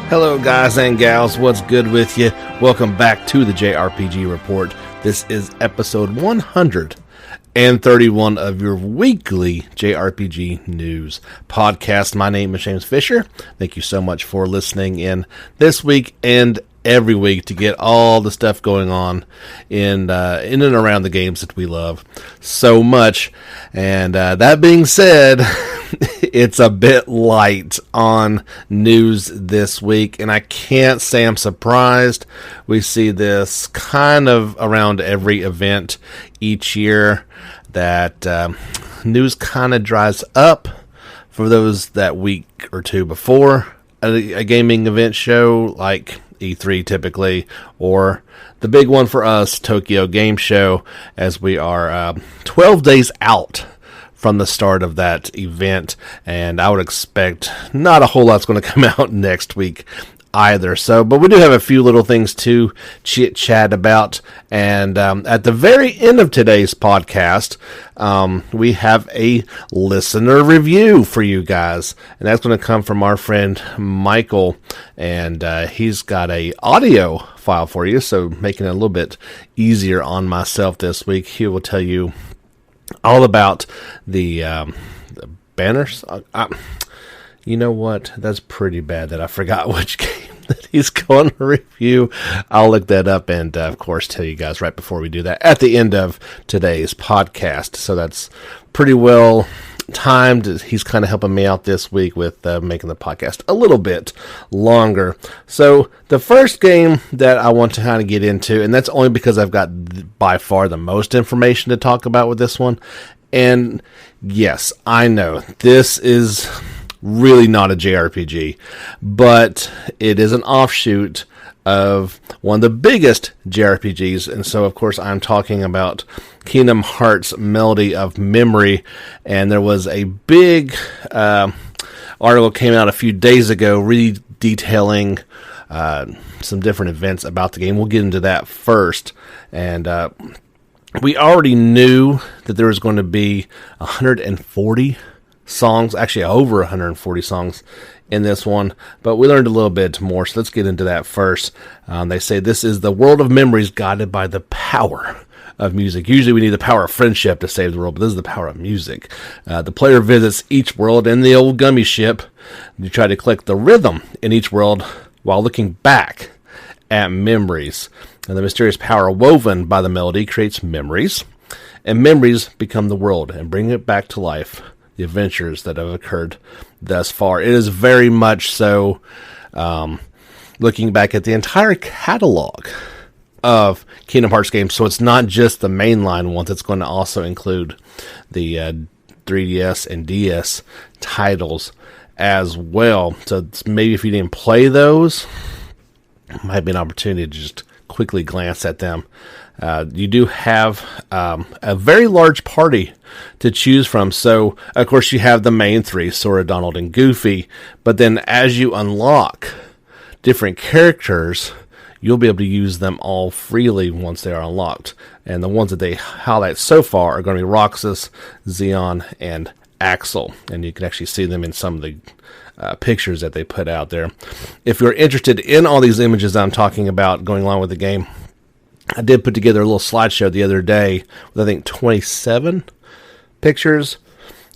Hello guys and gals, what's good with you? Welcome back to the JRPG Report. This is episode 131 of your weekly JRPG news podcast. My name is James Fisher. Thank you so much for listening in this week and every week to get all the stuff going on in and around the games that we love so much. And that being said, it's a bit light on news this week, and I can't say I'm surprised. We see this kind of around every event each year, that news kind of dries up for those that week or two before a gaming event show like E3 typically, or the big one for us, Tokyo Game Show, as we are 12 days out from the start of that event, and I would expect not a whole lot's going to come out next week either. So, but we do have a few little things to chit-chat about, and at the very end of today's podcast, we have a listener review for you guys, and that's going to come from our friend Michael, and he's got a audio file for you, so making it a little bit easier on myself this week. He will tell you all about the banners. You know what? That's pretty bad that I forgot which game that he's going to review. I'll look that up and, of course, tell you guys right before we do that at the end of today's podcast. So that's pretty well timed. He's kind of helping me out this week with making the podcast a little bit longer. So the first game that I want to kind of get into, and that's only because I've got by far the most information to talk about with this one. And yes, I know this is really not a JRPG, but it is an offshoot of one of the biggest JRPGs, and so of course I'm talking about Kingdom Hearts Melody of Memory. And there was a big article came out a few days ago really detailing some different events about the game. We'll get into that first, and we already knew that there was going to be 140 songs, actually over 140 songs in this one, but we learned a little bit more, so let's get into that first. They say this is the world of memories guided by the power of music. Usually we need the power of friendship to save the world, but this is the power of music. The player visits each world in the old gummy ship. You try to collect the rhythm in each world while looking back at memories. And the mysterious power woven by the melody creates memories, and memories become the world and bring it back to life, the adventures that have occurred thus far. It is very much so looking back at the entire catalog of Kingdom Hearts games. So it's not just the mainline ones. It's going to also include the 3DS and DS titles as well. So maybe if you didn't play those, it might be an opportunity to just quickly glance at them. You do have a very large party to choose from. So, of course, you have the main three, Sora, Donald, and Goofy. But then as you unlock different characters, you'll be able to use them all freely once they are unlocked. And the ones that they highlight so far are going to be Roxas, Xeon, and Axel. And you can actually see them in some of the pictures that they put out there. If you're interested in all these images that I'm talking about going along with the game, I did put together a little slideshow the other day with, I think, 27 pictures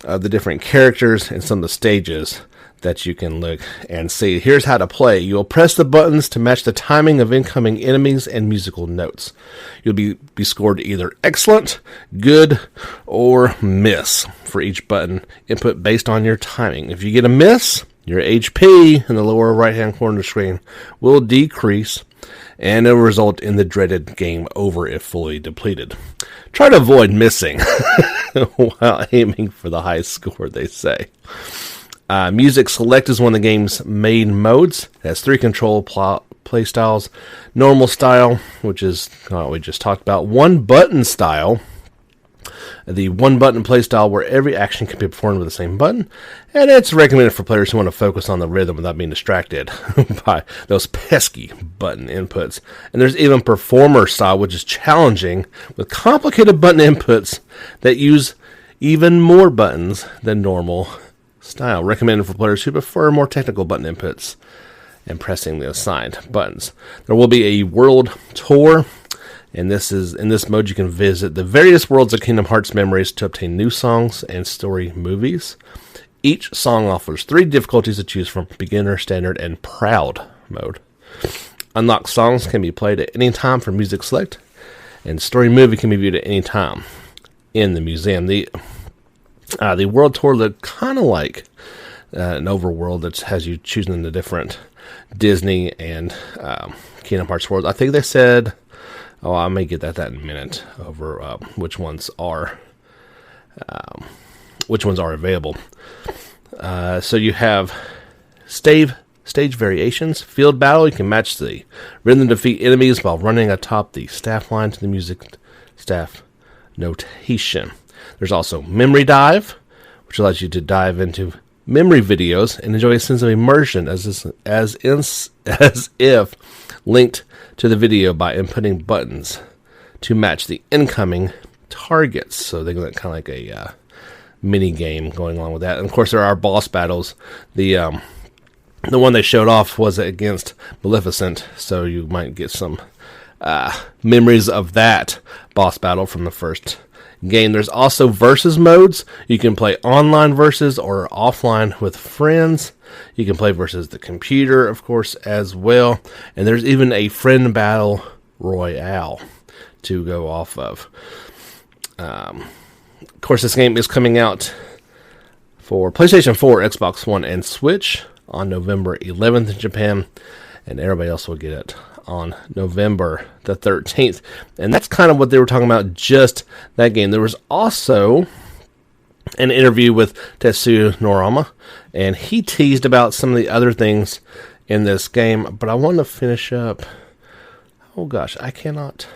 of the different characters and some of the stages that you can look and see. Here's how to play. You will press the buttons to match the timing of incoming enemies and musical notes. You'll be scored either excellent, good, or miss for each button input based on your timing. If you get a miss, your HP in the lower right-hand corner of the screen will decrease, and it will result in the dreaded game over if fully depleted. Try to avoid missing while aiming for the high score, they say. Music Select is one of the game's main modes. It has 3 control play styles. Normal style, which is what we just talked about. One button style. The one button play style where every action can be performed with the same button. And it's recommended for players who want to focus on the rhythm without being distracted by those pesky button inputs. And there's even performer style, which is challenging with complicated button inputs that use even more buttons than normal style, recommended for players who prefer more technical button inputs and pressing the assigned buttons. There will be a world tour, and in this mode you can visit the various worlds of Kingdom Hearts memories to obtain new songs and story movies. Each song offers 3 difficulties to choose from: beginner, standard, and proud mode. Unlocked songs can be played at any time from music select, and story movie can be viewed at any time in the museum. The world tour looked kind of like an overworld that has you choosing the different Disney and Kingdom Hearts worlds. I think they said, I may get that in a minute, over which ones are available. So you have stage variations, field battle. You can match the rhythm to defeat enemies while running atop the staff line to the music staff notation. There's also memory dive, which allows you to dive into memory videos and enjoy a sense of immersion as if linked to the video by inputting buttons to match the incoming targets. So they got kind of like a mini game going along with that. And of course, there are boss battles. The one they showed off was against Maleficent, so you might get some memories of that boss battle from the first game. There's also versus modes. You can play online versus or offline with friends. You can play versus the computer, of course, as well. And there's even a friend battle royale to go off of. Of course, this game is coming out for PlayStation 4, Xbox One, and Switch on November 11th in Japan, and everybody else will get it on November the 13th. And that's kind of what they were talking about, just that game. There was also an interview with Tetsuya Noriyama, and he teased about some of the other things in this game, but I want to finish up. Oh gosh, I cannot.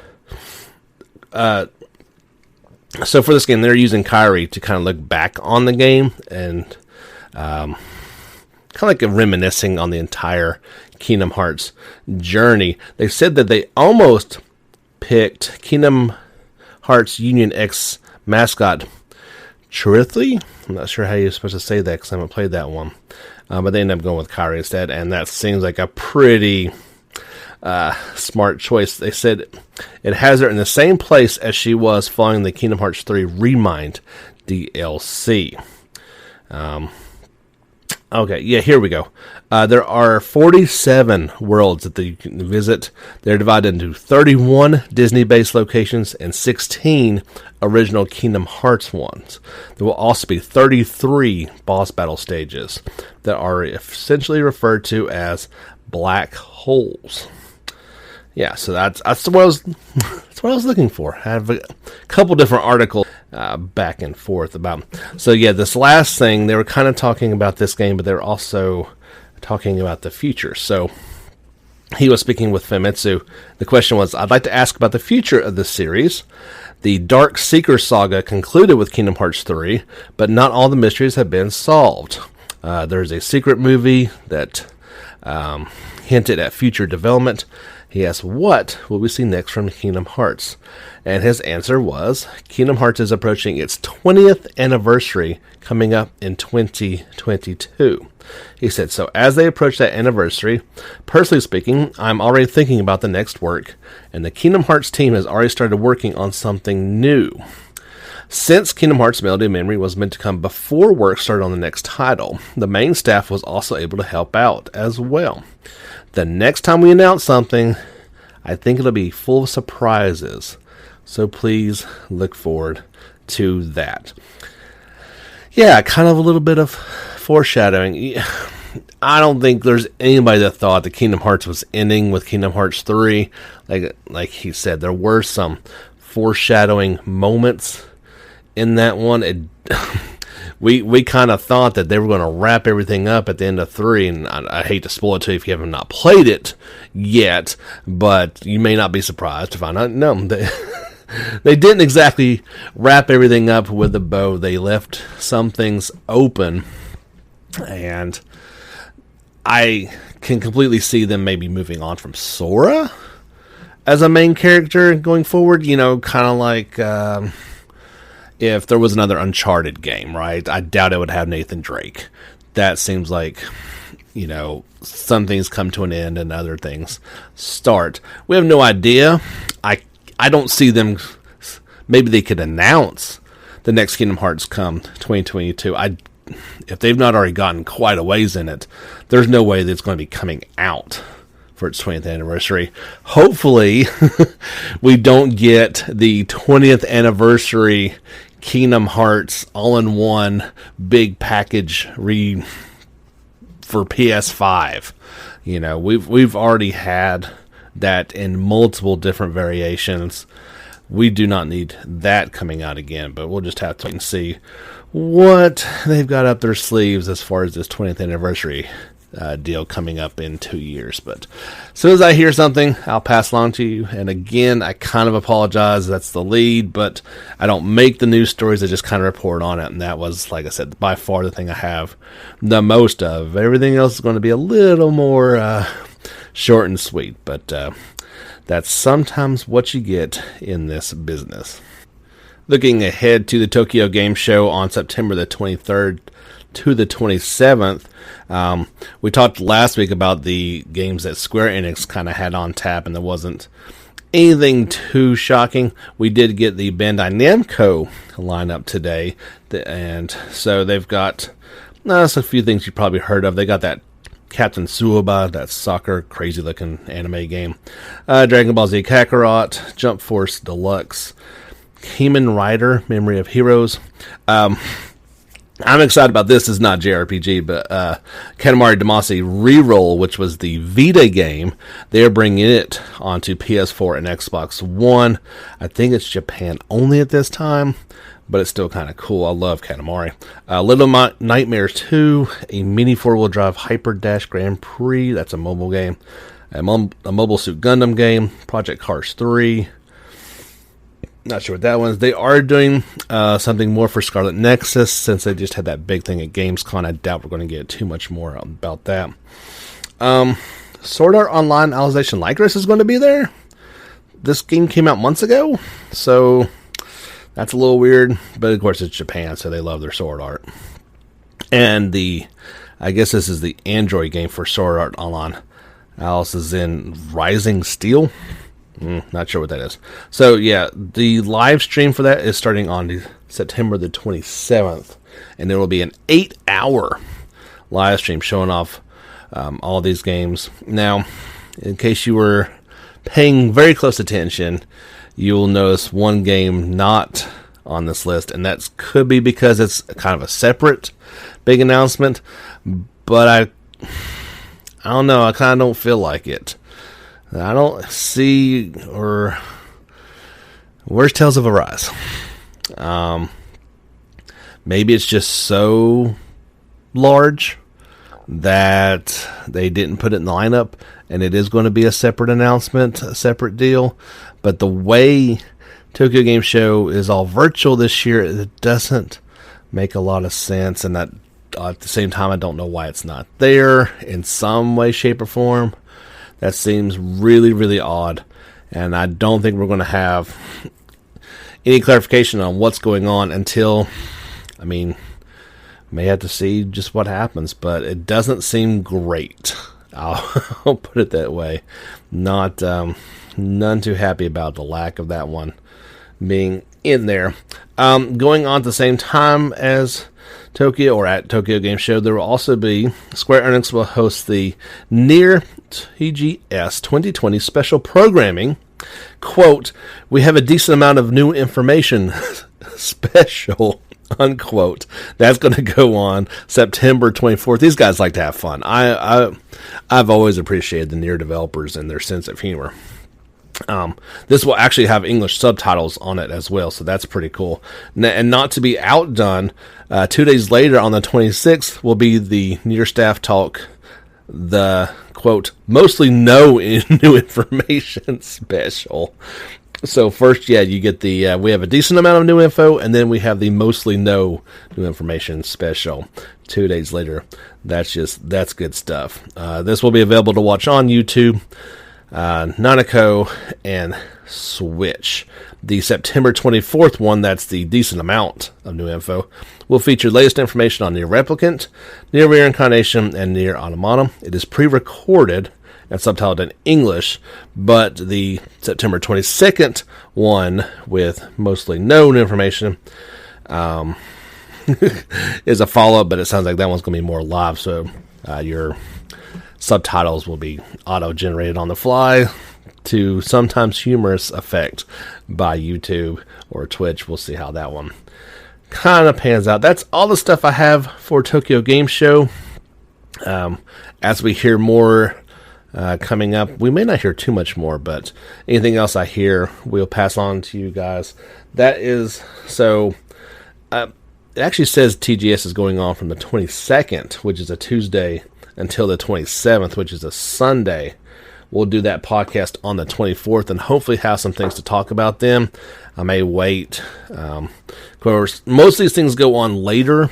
So for this game, they're using Kairi to kind of look back on the game and kind of like reminiscing on the entire Kingdom Hearts journey. They said that they almost picked Kingdom Hearts Union X mascot Chirithly. I'm not sure how you're supposed to say that because I haven't played that one. But they ended up going with Kairi instead, and that seems like a pretty smart choice. They said it has her in the same place as she was following the Kingdom Hearts 3 Remind DLC. Okay, yeah, here we go. There are 47 worlds that you can visit. They're divided into 31 Disney-based locations and 16 original Kingdom Hearts ones. There will also be 33 boss battle stages that are essentially referred to as black holes. Yeah, so that's what I was looking for. I have a couple different articles back and forth about. So yeah, this last thing, they were kind of talking about this game, but they were also talking about the future. So he was speaking with Famitsu. The question was, I'd like to ask about the future of the series. The Dark Seeker saga concluded with Kingdom Hearts 3, but not all the mysteries have been solved. There's a secret movie that hinted at future development. He asked, what will we see next from Kingdom Hearts? And his answer was, Kingdom Hearts is approaching its 20th anniversary coming up in 2022. He said, so as they approach that anniversary, personally speaking, I'm already thinking about the next work, and the Kingdom Hearts team has already started working on something new. Since Kingdom Hearts Melody of Memory was meant to come before work started on the next title, the main staff was also able to help out as well. The next time we announce something, I think it'll be full of surprises. So please look forward to that. Yeah, kind of a little bit of foreshadowing. I don't think there's anybody that thought that Kingdom Hearts was ending with Kingdom Hearts 3. Like he said, there were some foreshadowing moments in that one. We kind of thought that they were going to wrap everything up at the end of 3, and I hate to spoil it to you if you have not played it yet, but you may not be surprised to find out, no, they didn't exactly wrap everything up with a bow. They left some things open, and I can completely see them maybe moving on from Sora as a main character going forward, kind of like... if there was another Uncharted game, right? I doubt it would have Nathan Drake. That seems like, some things come to an end and other things start. We have no idea. I don't see them. Maybe they could announce the next Kingdom Hearts come 2022. If they've not already gotten quite a ways in it, there's no way that it's going to be coming out for its 20th anniversary. Hopefully, we don't get the 20th anniversary Kingdom Hearts all-in-one big package for PS5. We've already had that in multiple different variations. We do not need that coming out again, but we'll just have to wait and see what they've got up their sleeves as far as this 20th anniversary deal coming up in 2 years. But as soon as I hear something, I'll pass along to you. And again, I kind of apologize. That's the lead, but I don't make the news stories. I just kind of report on it. And that was, like I said, by far the thing I have the most of. Everything else is going to be a little more short and sweet, but that's sometimes what you get in this business. Looking ahead to the Tokyo Game Show on September the 23rd to the 27th, we talked last week about the games that Square Enix kind of had on tap, and there wasn't anything too shocking. We did get the Bandai Namco lineup today, and so they've got a few things you probably heard of. They got that Captain Tsuba, that soccer crazy-looking anime game, Dragon Ball Z Kakarot, Jump Force Deluxe, Kamen Rider, Memory of Heroes. I'm excited about this. It's not JRPG, but Katamari Damacy Reroll, which was the Vita game, they're bringing it onto PS4 and Xbox One. I think it's Japan only at this time, but it's still kind of cool. I love Katamari. Little Nightmares 2, a mini 4-wheel drive Hyper Dash Grand Prix. That's a mobile game. A Mobile Suit Gundam game. Project Cars 3. Not sure what that one is. They are doing something more for Scarlet Nexus, since they just had that big thing at Gamescom. I doubt we're going to get too much more about that. Sword Art Online Alicization Lycris is going to be there. This game came out months ago, so that's a little weird, but of course it's Japan, so they love their Sword Art. And I guess this is the Android game for Sword Art Online. Alice is in Rising Steel. Not sure what that is. So yeah, the live stream for that is starting on September the 27th, and it will be an 8-hour live stream showing off all these games. Now, in case you were paying very close attention, you'll notice one game not on this list, and that could be because it's kind of a separate big announcement, but I don't know, I kind of don't feel like it. I don't see, or where's Tales of Arise? Maybe it's just so large that they didn't put it in the lineup, and it is going to be a separate announcement, a separate deal. But the way Tokyo Game Show is all virtual this year, it doesn't make a lot of sense, and that at the same time, I don't know why it's not there in some way, shape, or form. That seems really, really odd, and I don't think we're going to have any clarification on what's going on until, may have to see just what happens, but it doesn't seem great. I'll put it that way. None too happy about the lack of that one being in there. Going on at the same time as Tokyo, or at Tokyo Game Show, there will also be Square Enix will host the Near TGS 2020 special programming. Quote, "We have a decent amount of new information special," unquote. That's going to go on September 24th. These guys like to have fun. I've always appreciated the Near developers and their sense of humor. This will actually have English subtitles on it as well, so that's pretty cool. And not to be outdone, 2 days later on the 26th will be the Near Staff Talk, the, quote, "mostly no new information special." So first, you get the, we have a decent amount of new info, and then we have the mostly no new information special 2 days later. That's good stuff. This will be available to watch on YouTube. Nanako, and Switch. The September 24th one, that's the decent amount of new info, will feature latest information on Nier Replicant, Nier Reincarnation, and Nier Automata. It is pre-recorded and subtitled in English, but the September 22nd one, with mostly known information, is a follow-up, but it sounds like that one's going to be more live, so your subtitles will be auto-generated on the fly to sometimes humorous effect by YouTube or Twitch. We'll see how that one kind of pans out. That's all the stuff I have for Tokyo Game Show. As we hear more coming up, we may not hear too much more, but anything else I hear, we'll pass on to you guys. That is, so it actually says TGS is going on from the 22nd, which is a Tuesday, until the 27th, which is a Sunday. We'll do that podcast on the 24th and hopefully have some things to talk about then. I may wait. Of course, most of these things go on later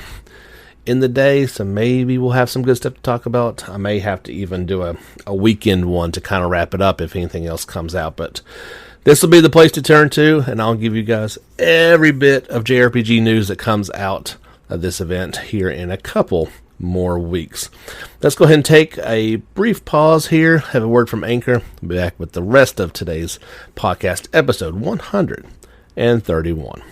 in the day, so maybe we'll have some good stuff to talk about. I may have to even do a weekend one to kind of wrap it up if anything else comes out. But this will be the place to turn to, and I'll give you guys every bit of JRPG news that comes out of this event here in a couple more weeks. Let's go ahead and take a brief pause here, have a word from Anchor, be back with the rest of today's podcast, episode 131.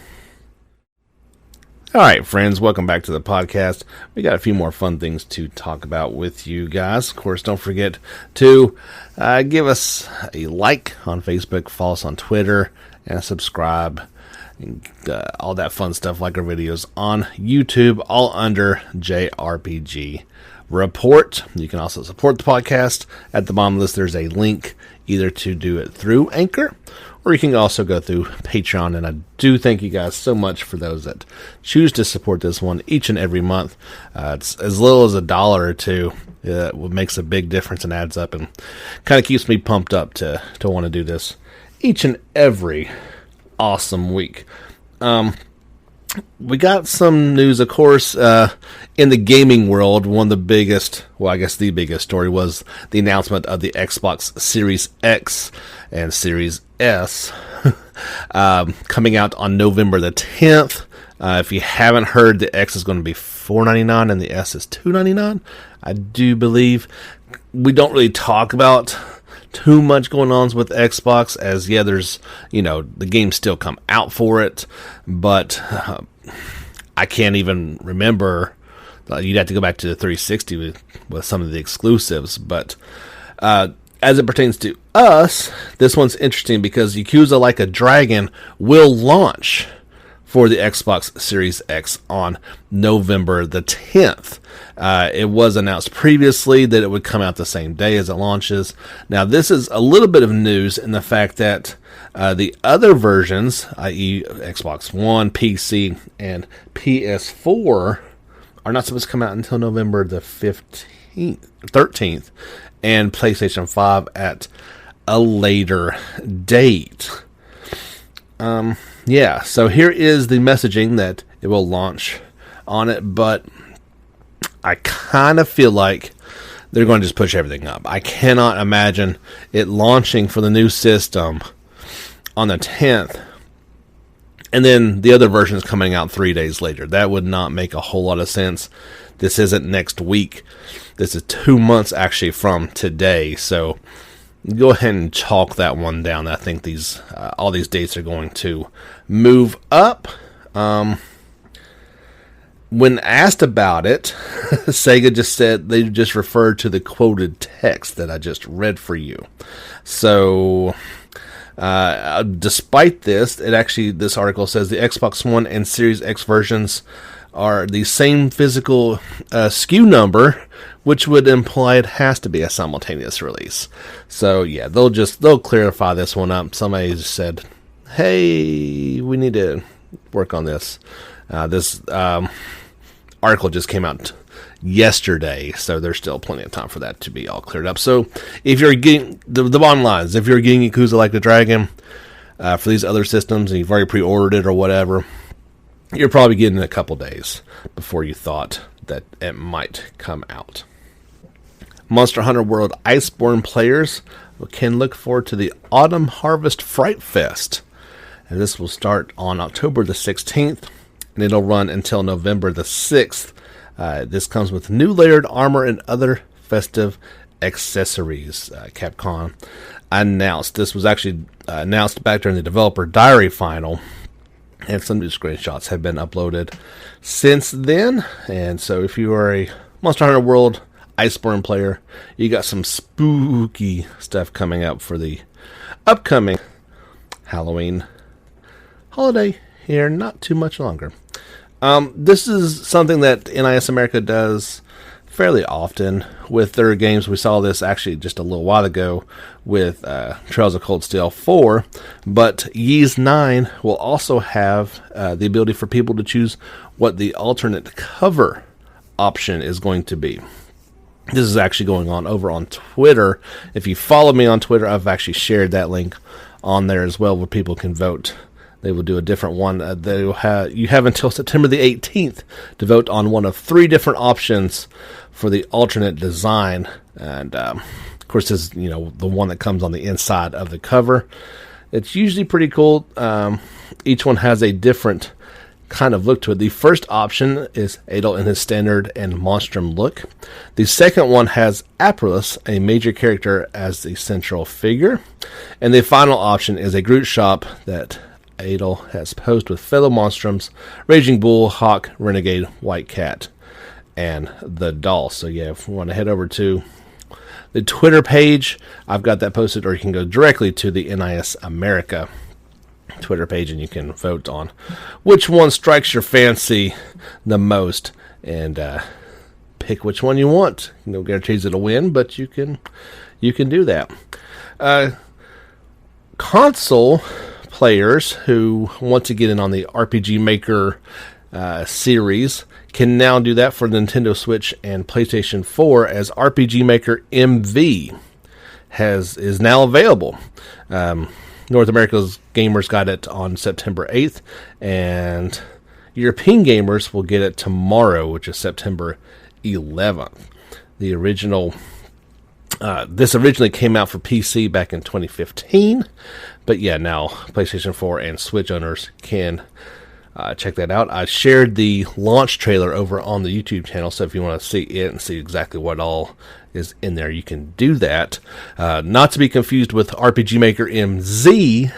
All right, friends, welcome back to the podcast. We got a few more fun things to talk about with you guys. Of course, don't forget to give us a like on Facebook, follow us on Twitter, and subscribe. All that fun stuff, like our videos on YouTube, all under JRPG Report. You can also support the podcast. At the bottom of this, there's a link either to do it through Anchor, or you can also go through Patreon. And I do thank you guys so much for those that choose to support this one each and every month. It's as little as $1 or $2. It makes a big difference and adds up, and kind of keeps me pumped up to want to do this each and every awesome week. We got some news, of course, in the gaming world. One of the biggest, well, I guess the biggest story was the announcement of the Xbox Series X and Series S coming out on November the 10th. If you haven't heard, the X is going to be $499 and the S is $299. I do believe we don't really talk about too much going on with Xbox, as there's, the games still come out for it, but I can't even remember. You'd have to go back to the 360 with some of the exclusives, but as it pertains to us, this one's interesting because Yakuza Like a Dragon will launch for the Xbox Series X on November the 10th. It was announced previously that it would come out the same day as it launches. Now, this is a little bit of news in the fact that the other versions, i.e. Xbox One, PC, and PS4, are not supposed to come out until November the 13th, and PlayStation 5 at a later date. So here is the messaging that it will launch on it, but I kind of feel like they're going to just push everything up. I cannot imagine it launching for the new system on the 10th, and then the other version is coming out 3 days later. That would not make a whole lot of sense. This isn't next week. This is 2 months actually from today, so go ahead and chalk that one down. I think all these dates are going to move up. When asked about it, Sega just said they just referred to the quoted text that I just read for you. So, despite this, this article says the Xbox One and Series X versions are the same physical SKU number, which would imply it has to be a simultaneous release. So yeah, they'll clarify this one up. Somebody just said, "Hey, we need to work on this." This article just came out yesterday, so there's still plenty of time for that to be all cleared up. So if you're getting the bottom line is, if you're getting Yakuza Like the Dragon for these other systems and you've already pre-ordered it or whatever, you're probably getting a couple days before you thought that it might come out. Monster Hunter World Iceborne players can look forward to the Autumn Harvest Fright Fest. And this will start on October the 16th, and it'll run until November the 6th. This comes with new layered armor and other festive accessories. Capcom announced. This was actually announced back during the developer diary final, and some new screenshots have been uploaded since then. And so if you are a Monster Hunter World Iceborne player, you got some spooky stuff coming up for the upcoming Halloween holiday here not too much longer. This is something that NIS America does fairly often with their games. We saw this actually just a little while ago with Trails of Cold Steel 4, but Ys 9 will also have the ability for people to choose what the alternate cover option is going to be. This is actually going on over on Twitter. If you follow me on Twitter, I've actually shared that link on there as well where people can vote. They will do a different one. You have until September the 18th to vote on one of 3 different options for the alternate design. And, of course, this is, the one that comes on the inside of the cover. It's usually pretty cool. Each one has a different kind of look to it. The first option is Adol in his standard and monstrum look. The second one has Aprilis, a major character, as the central figure. And the final option is a Groot shop that Adol has posed with fellow monstrums, Raging Bull, Hawk, Renegade, White Cat, and the doll. So yeah, if you want to head over to the Twitter page, I've got that posted, or you can go directly to the NIS America Twitter page and you can vote on which one strikes your fancy the most and pick which one you want. No guarantees it'll win, but you can do that. Console players who want to get in on the RPG Maker series can now do that for Nintendo Switch and PlayStation 4, as RPG Maker MV is now available. North America's gamers got it on September 8th, and European gamers will get it tomorrow, which is September 11th. The original, this originally came out for PC back in 2015, but yeah, now PlayStation 4 and Switch owners can check that out. I shared the launch trailer over on the YouTube channel, so if you want to see it and see exactly what all is in there, you can do that. Not to be confused with RPG Maker MZ,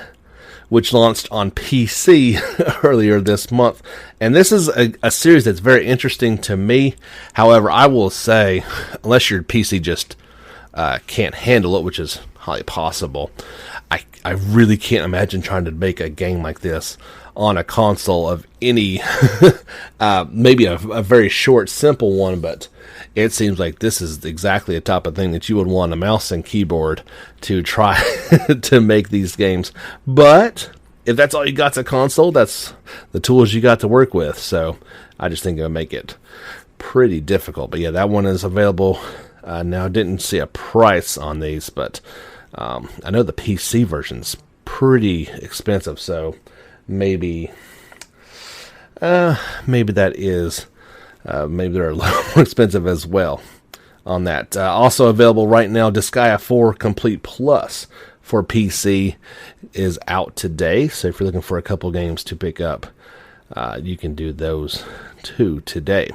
which launched on PC earlier this month. And this is a series that's very interesting to me. However, I will say, unless your PC just can't handle it, which is highly possible, I really can't imagine trying to make a game like this on a console of any, maybe a very short, simple one, but it seems like this is exactly the type of thing that you would want a mouse and keyboard to try to make these games. But if that's all you got to console, that's the tools you got to work with. So I just think it would make it pretty difficult. But yeah, that one is available now. I didn't see a price on these, but I know the PC version's pretty expensive, so maybe that is maybe they're a little more expensive as well on that. Also available right now, Disgaea 4 Complete Plus for PC is out today, so if you're looking for a couple games to pick up, you can do those too today.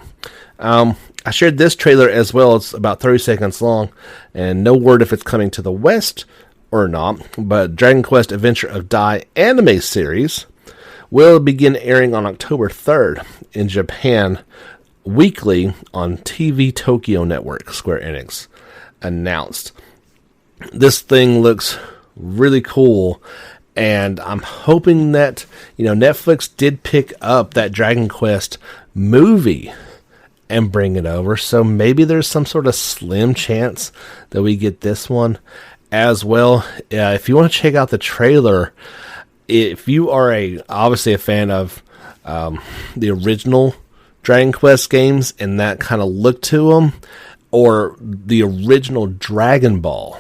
I shared this trailer as well. It's about 30 seconds long, and no word if it's coming to the West or not, but Dragon Quest Adventure of Dai anime series will begin airing on October 3rd in Japan, weekly on TV Tokyo Network, Square Enix announced. This thing looks really cool, and I'm hoping that, Netflix did pick up that Dragon Quest movie and bring it over, so maybe there's some sort of slim chance that we get this one as well. If you want to check out the trailer, if you are obviously a fan of the original Dragon Quest games and that kind of look to them, or the original Dragon Ball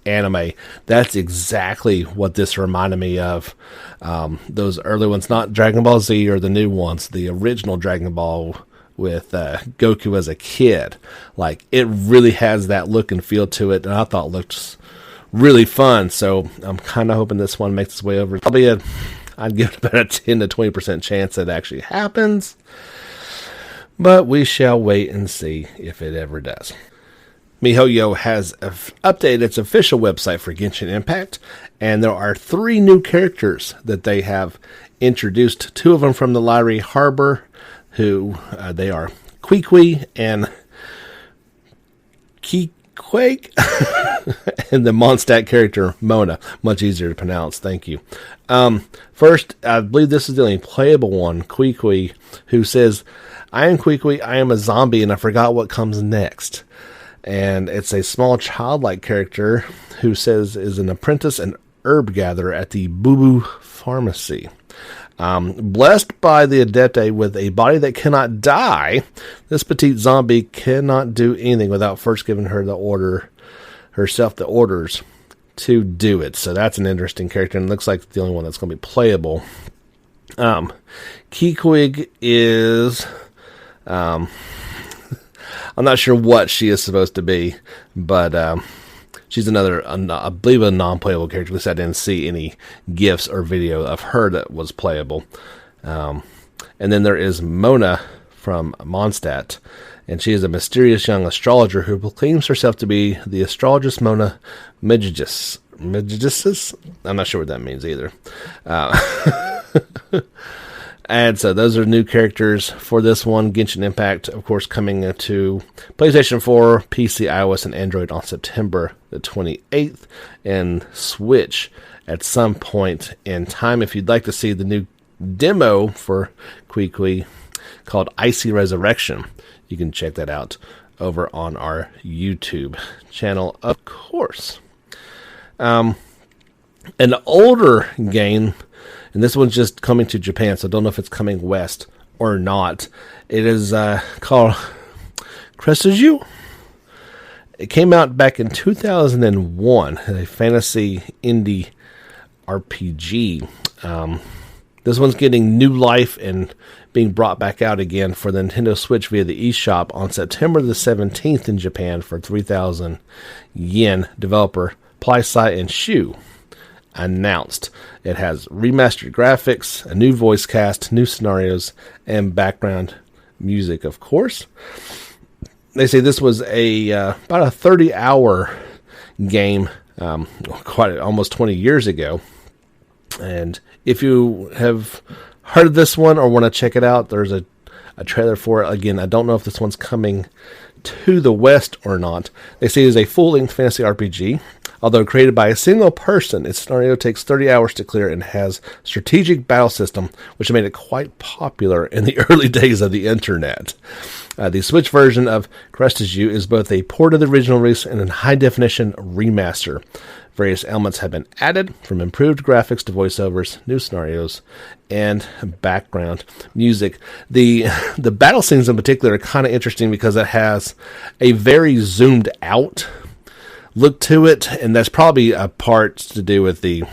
anime, that's exactly what this reminded me of. Those early ones, not Dragon Ball Z or the new ones, the original Dragon Ball with Goku as a kid. Like, it really has that look and feel to it, and I thought it looked really fun. So I'm kind of hoping this one makes its way over. I'd give it about a 10 to 20% chance that it actually happens. But we shall wait and see if it ever does. MiHoYo has updated its official website for Genshin Impact, and there are 3 new characters that they have introduced. 2 of them from the Lyrie Harbor, who they are Queequeg and Keequeg, and the Mondstadt character Mona. Much easier to pronounce, thank you. First, I believe this is the only playable one, Queequeg, who says, "I am Queequeg, I am a zombie, and I forgot what comes next." And it's a small childlike character who says is an apprentice and herb gatherer at the Boo Boo Pharmacy. Blessed by the Adepte with a body that cannot die, this petite zombie cannot do anything without first giving herself the orders to do it. So that's an interesting character, and it looks like the only one that's going to be playable. Keequeg is... I'm not sure what she is supposed to be, but she's another, I believe, a non-playable character. At least I didn't see any GIFs or video of her that was playable. And then there is Mona from Mondstadt, and she is a mysterious young astrologer who proclaims herself to be the astrologist Mona Megis. I'm not sure what that means either. And so those are new characters for this one. Genshin Impact, of course, coming to PlayStation 4, PC, iOS, and Android on September the 28th, and Switch at some point in time. If you'd like to see the new demo for Queequeg called Icy Resurrection, you can check that out over on our YouTube channel, of course. An older game, and this one's just coming to Japan, so I don't know if it's coming west or not. It is called Crestaju. It came out back in 2001, a fantasy indie RPG. This one's getting new life and being brought back out again for the Nintendo Switch via the eShop on September the 17th in Japan for 3,000 yen. Developer Plisai and Shu announced. It has remastered graphics, a new voice cast, new scenarios, and background music, of course. They say this was about a 30-hour game, almost 20 years ago. And if you have heard of this one or want to check it out, there's a trailer for it. Again, I don't know if this one's coming to the West or not. They say it is a full-length fantasy RPG. Although created by a single person, its scenario takes 30 hours to clear and has strategic battle system, which made it quite popular in the early days of the internet. The Switch version of Crestaju is both a port of the original release and a high-definition remaster. Various elements have been added, from improved graphics to voiceovers, new scenarios, and background music. The battle scenes in particular are kind of interesting because it has a very zoomed out look to it, and that's probably a part to do with the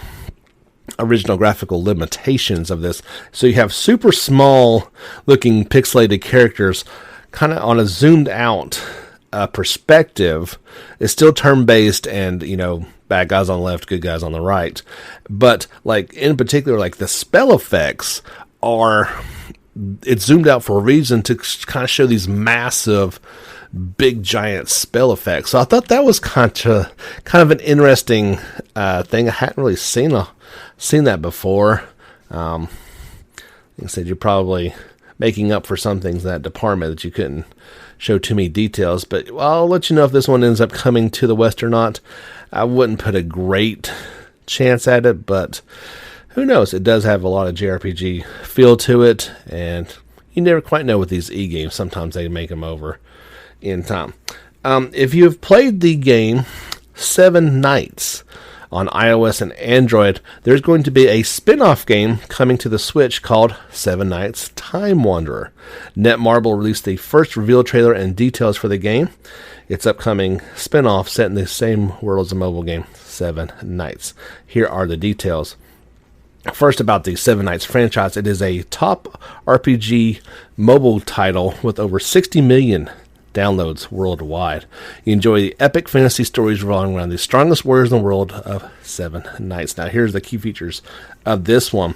original graphical limitations of this. So you have super small looking pixelated characters kind of on a zoomed out perspective. It's still turn-based and, bad guys on the left, good guys on the right. But, in particular, the spell effects it's zoomed out for a reason to kind of show these massive, big, giant spell effects. So I thought that was kind of an interesting thing. I hadn't really seen that before. Like I said, you're probably making up for some things in that department that you couldn't show too many details. But I'll let you know if this one ends up coming to the West or not. I wouldn't put a great chance at it, but who knows? It does have a lot of JRPG feel to it, and you never quite know with these e-games. Sometimes they make them over in time. If you've played the game 7 Nights on iOS and Android, there's going to be a spin-off game coming to the Switch called 7 Nights Time Wanderer. Netmarble released the first reveal trailer and details for the game. Its upcoming spin-off set in the same world as the mobile game 7 Nights. Here are the details. First, about the 7 Nights franchise. It is a top RPG mobile title with over 60 million downloads worldwide. You enjoy the epic fantasy stories revolving around the strongest warriors in the world of Seven Knights. Now, here's the key features of this one.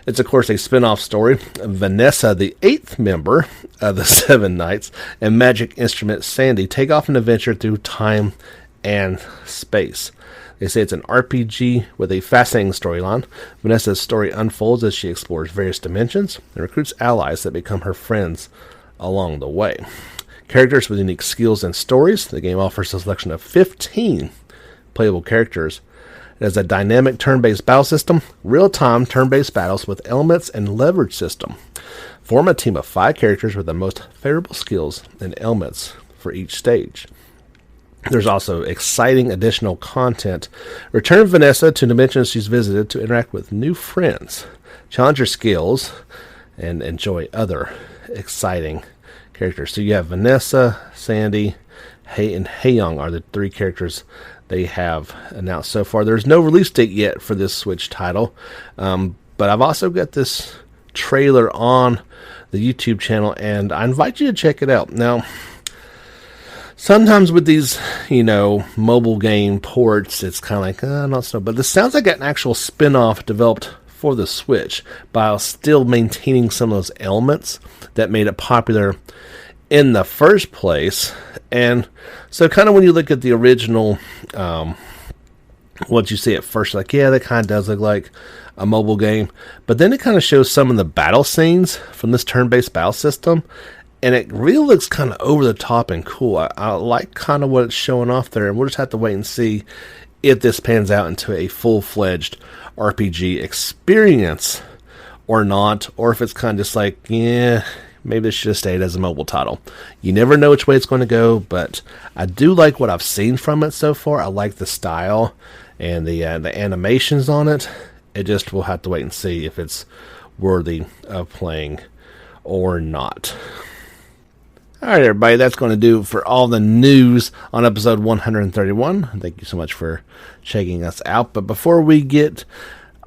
It's, of course, a spin-off story. Vanessa, the 8th member of the Seven Knights, and magic instrument Sandy take off an adventure through time and space. They say it's an RPG with a fascinating storyline. Vanessa's story unfolds as she explores various dimensions and recruits allies that become her friends along the way. Characters with unique skills and stories. The game offers a selection of 15 playable characters. It has a dynamic turn-based battle system, real-time turn-based battles with elements and leverage system. Form a team of 5 characters with the most favorable skills and elements for each stage. There's also exciting additional content. Return Vanessa to dimensions she's visited to interact with new friends, challenge her skills, and enjoy other exciting characters. So you have Vanessa, Sandy, and Hayoung are the 3 characters they have announced so far. There's no release date yet for this Switch title, but I've also got this trailer on the YouTube channel, and I invite you to check it out. Now, sometimes with these, mobile game ports, it's kind of like, not so, but this sounds like an actual spin-off developed for the Switch, while still maintaining some of those elements that made it popular in the first place. And so kind of when you look at the original, what you see at first, like, yeah, that kind of does look like a mobile game, but then it kind of shows some of the battle scenes from this turn-based battle system, and it really looks kind of over the top and cool. I like kind of what it's showing off there, and we'll just have to wait and see if this pans out into a full-fledged RPG experience or not, or if it's kind of just like, yeah, maybe it should have stayed as a mobile title. You never know which way it's going to go, but I do like what I've seen from it so far. I like the style and the animations on it. It just, we'll have to wait and see if it's worthy of playing or not. All right, everybody, that's going to do for all the news on episode 131. Thank you so much for checking us out. But before we get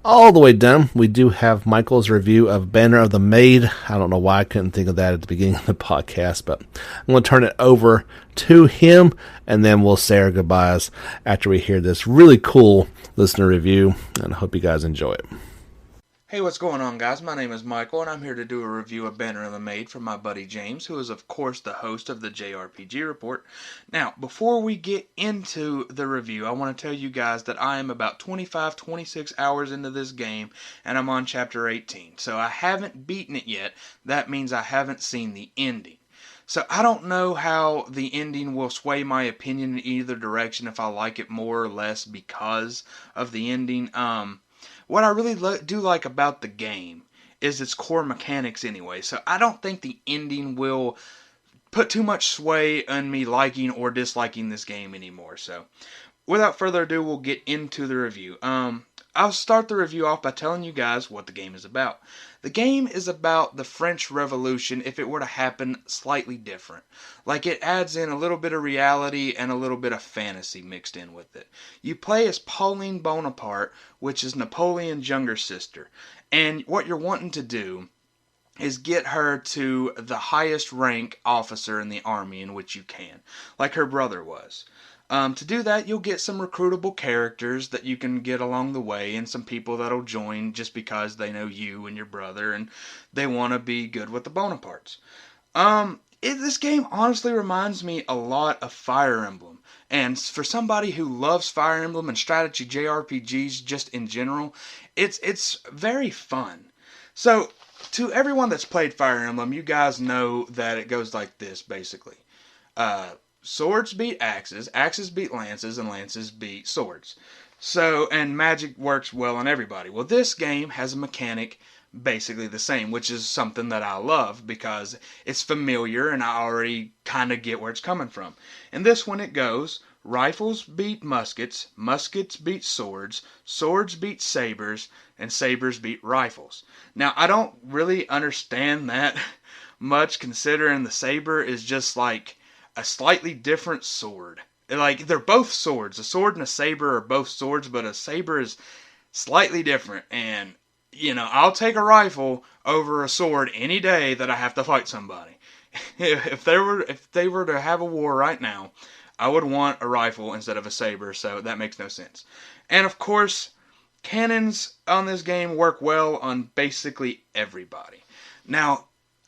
all the way done, we do have Michael's review of Banner of the Maid. I don't know why I couldn't think of that at the beginning of the podcast, but I'm going to turn it over to him, and then we'll say our goodbyes after we hear this really cool listener review, and I hope you guys enjoy it. Hey, what's going on, guys? My name is Michael, and I'm here to do a review of Banner of the Maid from my buddy James, who is, of course, the host of the JRPG Report. Now, before we get into the review, I want to tell you guys that I am about 26 hours into this game, and I'm on Chapter 18. So I haven't beaten it yet. That means I haven't seen the ending. So I don't know how the ending will sway my opinion in either direction, if I like it more or less because of the ending. What I really do like about the game is its core mechanics anyway, so I don't think the ending will put too much sway on me liking or disliking this game anymore. So, without further ado, we'll get into the review. I'll start the review off by telling you guys what the game is about. The game is about the French Revolution if it were to happen slightly different. Like, it adds in a little bit of reality and a little bit of fantasy mixed in with it. You play as Pauline Bonaparte, which is Napoleon's younger sister. And what you're wanting to do is get her to the highest rank officer in the army in which you can, like her brother was. To do that, you'll get some recruitable characters that you can get along the way, and some people that'll join just because they know you and your brother, and they want to be good with the Bonapartes. This game honestly reminds me a lot of Fire Emblem, and for somebody who loves Fire Emblem and strategy JRPGs just in general, it's very fun. So, to everyone that's played Fire Emblem, you guys know that it goes like this, basically. Swords beat axes, axes beat lances, and lances beat swords. So, and magic works well on everybody. Well, this game has a mechanic basically the same, which is something that I love because it's familiar and I already kind of get where it's coming from. In this one it goes, rifles beat muskets, muskets beat swords, swords beat sabers, and sabers beat rifles. Now, I don't really understand that much, considering the saber is just like a slightly different sword. Like, they're both swords. A sword and a saber are both swords, but a saber is slightly different. And, I'll take a rifle over a sword any day that I have to fight somebody. if they were to have a war right now, I would want a rifle instead of a saber, so that makes no sense. And of course, cannons on this game work well on basically everybody. Now,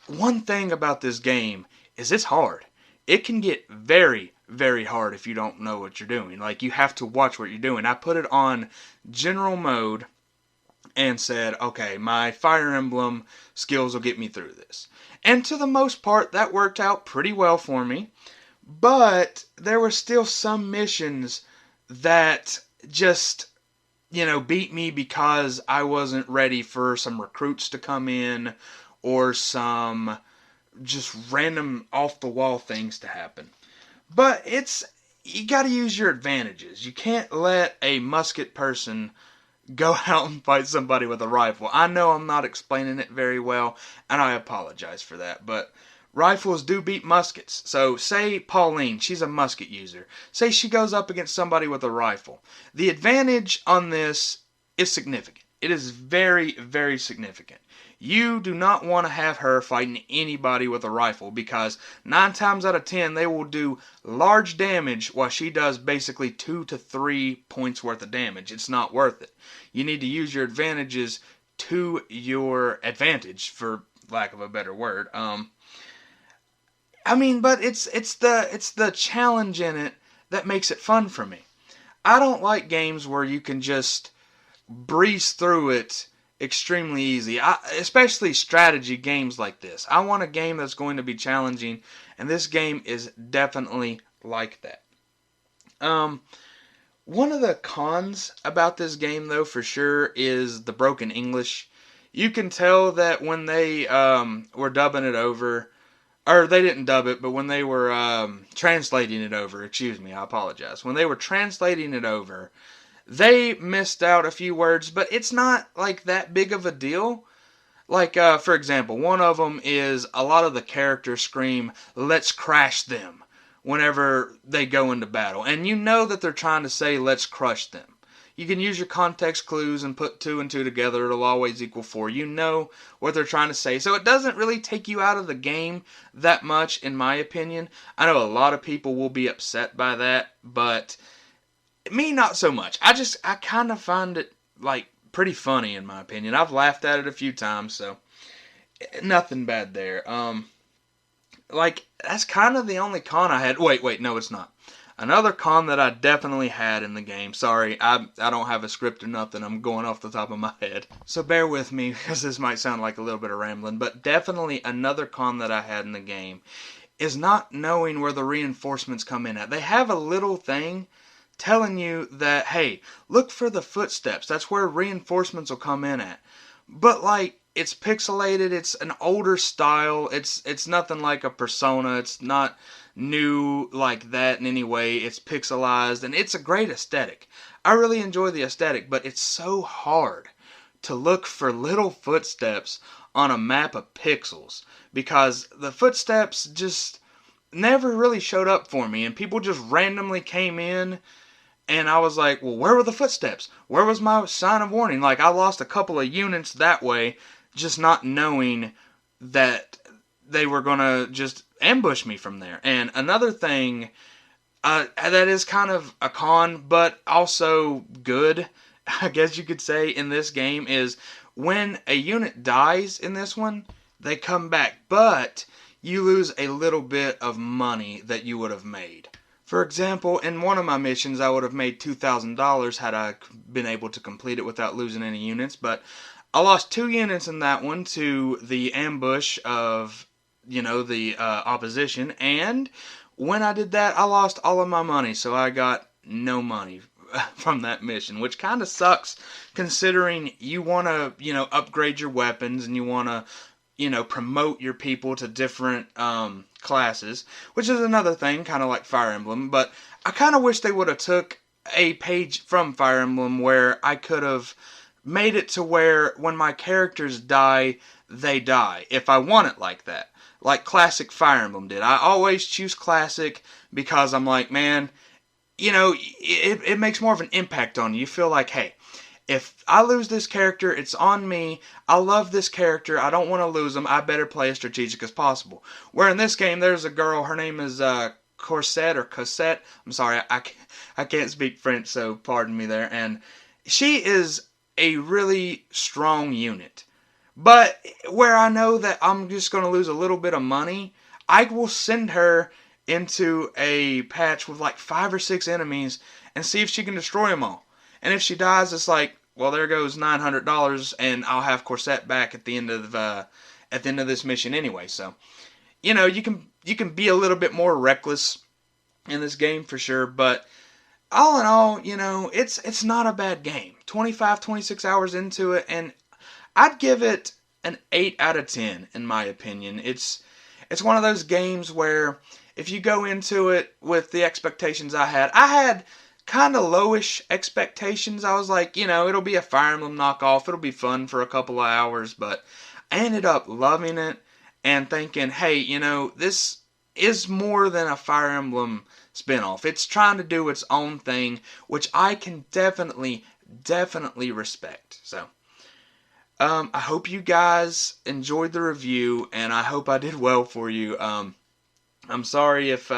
one thing about this game is it's hard. It can get very, very hard if you don't know what you're doing. Like, you have to watch what you're doing. I put it on general mode and said, okay, my Fire Emblem skills will get me through this. And to the most part, that worked out pretty well for me. But there were still some missions that just, beat me because I wasn't ready for some recruits to come in or some just random off-the-wall things to happen. But you gotta use your advantages. You can't let a musket person go out and fight somebody with a rifle. I know I'm not explaining it very well, and I apologize for that, but rifles do beat muskets. So say Pauline, she's a musket user. Say she goes up against somebody with a rifle. The advantage on this is significant. It is very, very significant. You do not want to have her fighting anybody with a rifle because 9 times out of 10 they will do large damage while she does basically 2 to 3 points worth of damage. It's not worth it. You need to use your advantages to your advantage, for lack of a better word. But it's the challenge in it that makes it fun for me. I don't like games where you can just breeze through it extremely easy, especially strategy games like this. I want a game that's going to be challenging, and this game is definitely like that. One of the cons about this game, though, for sure, is the broken English. You can tell that when they were dubbing it over, or they didn't dub it, but when they were translating it over, I apologize. When they were translating it over, they missed out a few words, but it's not like that big of a deal. Like, for example, one of them is a lot of the characters scream, "Let's crash them," whenever they go into battle. And you know that they're trying to say, "Let's crush them." You can use your context clues and put 2 and 2 together. It'll always equal 4. You know what they're trying to say. So it doesn't really take you out of the game that much, in my opinion. I know a lot of people will be upset by that, but me, not so much. I kind of find it, pretty funny, in my opinion. I've laughed at it a few times, so nothing bad there. That's kind of the only con I had. Wait, no, it's not. Another con that I definitely had in the game. Sorry, I don't have a script or nothing. I'm going off the top of my head. So bear with me, because this might sound like a little bit of rambling, but definitely another con that I had in the game is not knowing where the reinforcements come in at. They have a little thing telling you that, hey, look for the footsteps. That's where reinforcements will come in at. But, it's pixelated. It's an older style. It's nothing like a Persona. It's not new like that in any way. It's pixelized, and it's a great aesthetic. I really enjoy the aesthetic, but it's so hard to look for little footsteps on a map of pixels because the footsteps just never really showed up for me, and people just randomly came in. And I was like, well, where were the footsteps? Where was my sign of warning? I lost a couple of units that way, just not knowing that they were going to just ambush me from there. And another thing that is kind of a con, but also good, I guess you could say, in this game is when a unit dies in this one, they come back. But you lose a little bit of money that you would have made. For example, in one of my missions, I would have made $2,000 had I been able to complete it without losing any units, but I lost 2 units in that one to the ambush of, the opposition, and when I did that, I lost all of my money, so I got no money from that mission, which kind of sucks, considering you want to, upgrade your weapons, and you want to, promote your people to different classes, which is another thing, kind of like Fire Emblem, but I kind of wish they would have took a page from Fire Emblem where I could have made it to where when my characters die, they die, if I want it like that, like classic Fire Emblem did. I always choose classic because I'm like, man, it makes more of an impact on you. You feel like, hey, if I lose this character, it's on me. I love this character. I don't want to lose him. I better play as strategic as possible. Where in this game, there's a girl. Her name is Cosette. I'm sorry, I can't speak French, so pardon me there. And she is a really strong unit. But where I know that I'm just going to lose a little bit of money, I will send her into a patch with like 5 or 6 enemies and see if she can destroy them all. And if she dies, it's like, well, there goes $900, and I'll have Corset back at the end of this mission anyway. So, you know, you can be a little bit more reckless in this game for sure. But all in all, you know, it's not a bad game. 25, 26 hours into it, and I'd give it an 8 out of 10 in my opinion. It's one of those games where if you go into it with the expectations I had kind of lowish expectations. I was like, you know, it'll be a Fire Emblem knockoff. It'll be fun for a couple of hours, but I ended up loving it and thinking, hey, you know, this is more than a Fire Emblem spinoff. It's trying to do its own thing, which I can definitely respect. So, I hope you guys enjoyed the review, and I hope I did well for you. I'm sorry if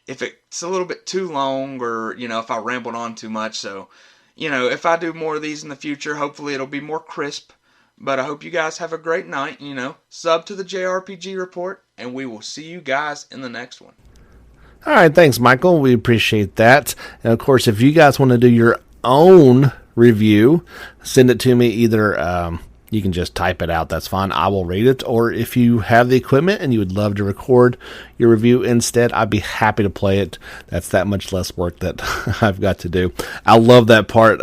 it's a little bit too long, or, you know, if I rambled on too much. So, you know, if I do more of these in the future, hopefully it'll be more crisp. But I hope you guys have a great night. You know, sub to the JRPG Report, and we will see you guys in the next one. All right, thanks, Michael. We appreciate that. And, of course, if you guys want to do your own review, send it to me. Either you can just type it out. That's fine. I will read it. Or if you have the equipment and you would love to record your review instead, I'd be happy to play it. That's that much less work that I've got to do. I love that part.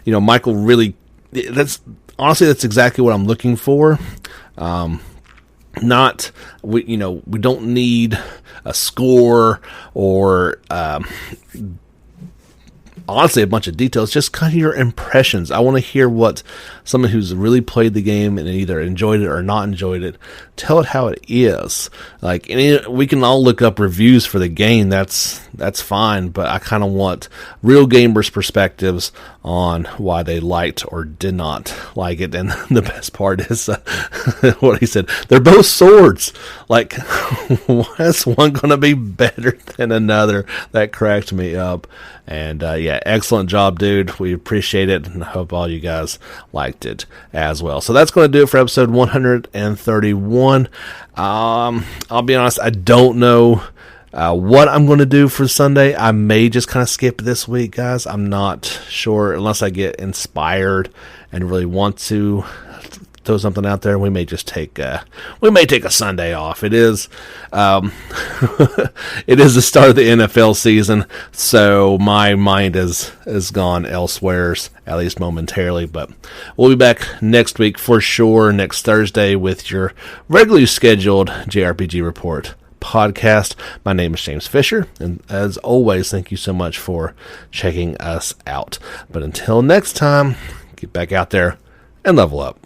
You know, Michael really, that's exactly what I'm looking for. We don't need a score or, honestly, a bunch of details, just kind of your impressions. I want to hear what someone who's really played the game and either enjoyed it or not enjoyed it, tell it how it is. Like, we can all look up reviews for the game, that's fine, but I kind of want real gamers' perspectives on why they liked or did not like it. And the best part is what he said, they're both swords. Like, why is one going to be better than another? That cracked me up. And yeah, excellent job, dude. We appreciate it, and I hope all you guys liked it as well. So that's going to do it for episode 131. I'll be honest, I don't know what I'm going to do for Sunday. I may just kind of skip this week, guys. I'm not sure, unless I get inspired and really want to throw something out there. We may just take a Sunday off. It is it is the start of the NFL season, so my mind is gone elsewhere, at least momentarily. But we'll be back next week for sure, next Thursday, with your regularly scheduled JRPG Report podcast. My name is James Fisher, and as always, thank you so much for checking us out. But until next time, get back out there and level up.